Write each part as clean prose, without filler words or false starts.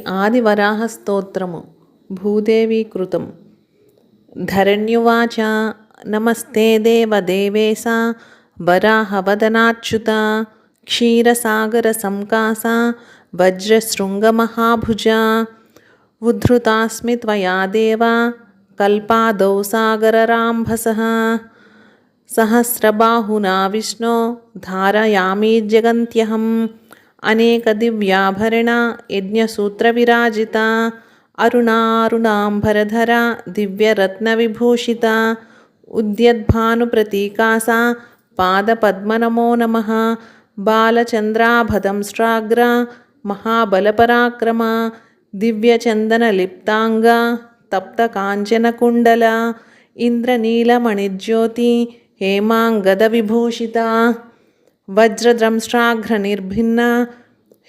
आदिवराहस्तोत्रमु भूदेवीकृतं। धरण्युवाच नमस्ते देवदेवेशा वराहवदनाच्युता क्षीरसागरसंकासा वज्रशृङ्गमहाभुजा उद्धृतास्मि त्वया देव कल्पादौ सागरराम्भसः सहस्रबाहुना विष्णो धारयामि जगन्त्यहम् अनेकदिव्याभरणा यज्ञसूत्रविराजिता अरुणारुणाम्बरधरा दिव्यरत्नविभूषिता उद्यद्भानुप्रतीकासा पादपद्मनमो नमः बालचन्द्राभदंष्ट्राग्रा महाबलपराक्रमा दिव्यचन्दनलिप्ताङ्गा तप्तकाञ्चनकुण्डला इन्द्रनीलमणिज्योति हेमाङ्गदविभूषिता वज्रद्रंष्ट्राघ्रनिर्भिन्ना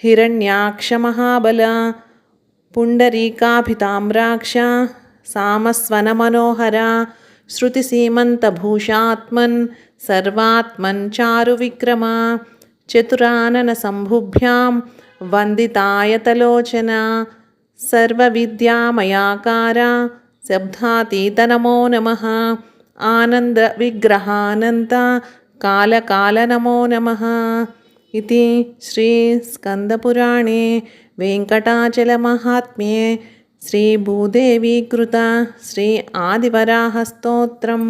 हिरण्याक्षमहाबला पुण्डरीकाभिताम्राक्ष सामस्वनमनोहरा श्रुतिसीमन्तभूषात्मन् सर्वात्मन् चारुविक्रमा चतुराननसम्भुभ्यां वन्दितायतलोचना सर्वविद्यामयाकारा शब्दातीतनमो नमः आनन्दविग्रहानन्त कालकालनमो नमः इति श्रीस्कन्दपुराणे वेङ्कटाचलमाहात्म्ये श्रीभूदेवीकृत श्री आदिवराहस्तोत्रम्।